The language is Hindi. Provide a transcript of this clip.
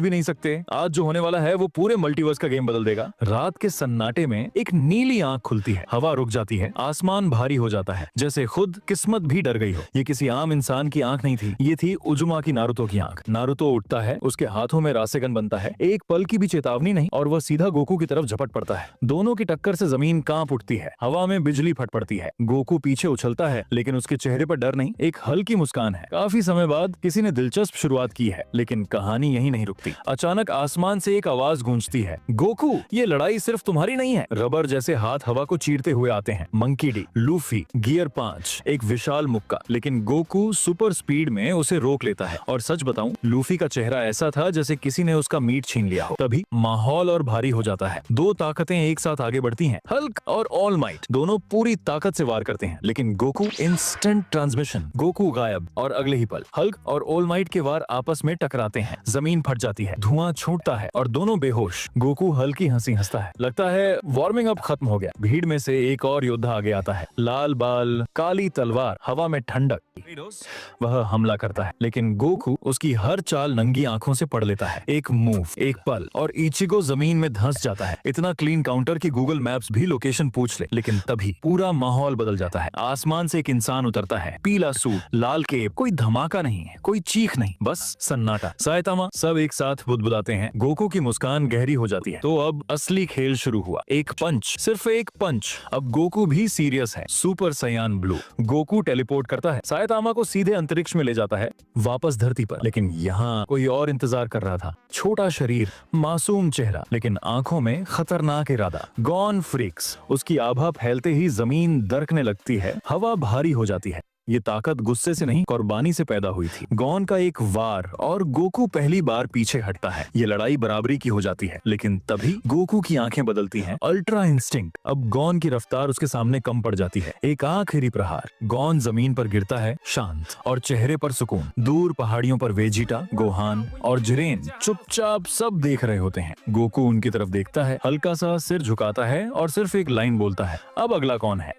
भी नहीं सकते। आज जो होने वाला है वो पूरे मल्टीवर्स का गेम बदल देगा। रात के सन्नाटे में एक नीली आंख खुलती है, हवा रुक जाती है, आसमान भारी हो जाता है, जैसे खुद किस्मत भी डर गई हो। ये किसी आम इंसान की आंख नहीं थी, ये थी उजुमा की नारुतो की आंख। नारुतो उठता है, उसके हाथों में रासेगन बनता है, एक पल की भी चेतावनी नहीं, और वह सीधा गोकू की तरफ झपट पड़ता है। दोनों की टक्कर से जमीन कांप उठती है, हवा में बिजली फट पड़ती है। गोकू पीछे उछलता है, लेकिन उसके चेहरे पर डर नहीं, एक हल्की मुस्कान है। काफी समय बाद किसी ने दिलचस्प शुरुआत की है, लेकिन कहानी यही नहीं रुकती। अचानक आसमान से एक आवाज गूंजती है, गोकू, ये लड़ाई सिर्फ तुम्हारी नहीं है। रबर जैसे हाथ हवा को चीरते हुए आते हैं। मंकी डी, लूफी, गियर 5, एक विशाल मुक्का, लेकिन गोकू सुपर स्पीड में उसे रोक लेता है। और सच बताऊं, लूफी का चेहरा ऐसा था जैसे किसी ने उसका मीट छीन लिया हो। तभी माहौल और भारी हो जाता है। दो ताकतें एक साथ आगे बढ़ती हैं। हल्क और ऑल माइट दोनों पूरी ताकत से वार करते हैं, लेकिन गोकू इंस्टेंट ट्रांसमिशन, गोकू गायब, और अगले ही पल हल्क और ऑल माइट के वार आपस में टकराते हैं। जमीन फट जाती है, धुआं छूटता है और दोनों बेहोश। गोकू हल्की हंसी हंसता है, लगता है वार्मिंग अप खत्म हो गया। भीड़ में से एक और योद्धा आगे आता है, लाल बाल, काली तलवार, हवा में ठंडक। वह हमला करता है, लेकिन गोकू उसकी हर चाल नंगी आंखों से पढ़ लेता है। एक मूव, एक पल, और इचिगो जमीन में धंस जाता है। इतना क्लीन काउंटर कि गूगल मैप्स भी लोकेशन पूछ ले। लेकिन तभी पूरा माहौल बदल जाता है। आसमान से एक इंसान उतरता है, पीला सूट, लाल केप। कोई धमाका नहीं है, कोई चीख नहीं, बस सन्नाटा। साइतामा सब एक साथ बुदबुदाते हैं। गोकू की मुस्कान गहरी हो जाती है। तो अब असली खेल शुरू हुआ। एक पंच, सिर्फ एक पंच। अब गोकू भी सीरियस है। सुपर सयान ब्लू। गोकू टेलीपोर्ट करता है, साइतामा को सीधे अंतरिक्ष में ले जाता है, वापस धरती पर। लेकिन यहाँ कोई और इंतजार कर रहा था। छोटा शरीर, मासूम चेहरा, लेकिन आंखों में खतरनाक इरादा। Gone freaks. उसकी आभा फैलते ही जमीन दरकने लगती है, हवा भारी हो जाती है। ये ताकत गुस्से से नहीं, कुर्बानी से पैदा हुई थी। गॉन का एक वार और गोकू पहली बार पीछे हटता है। ये लड़ाई बराबरी की हो जाती है, लेकिन तभी गोकू की आंखें बदलती हैं। Ultra instinct. अब गॉन की रफ्तार उसके सामने कम पड़ जाती है। एक आखिरी प्रहार, गॉन जमीन पर गिरता है, शांत, और चेहरे पर सुकून। दूर पहाड़ियों पर वेजिटा, गोहान और जिरेन चुपचाप सब देख रहे होते हैं। गोकू उनकी तरफ देखता है, हल्का सा सिर झुकाता है और सिर्फ एक लाइन बोलता है, अब अगला कौन है।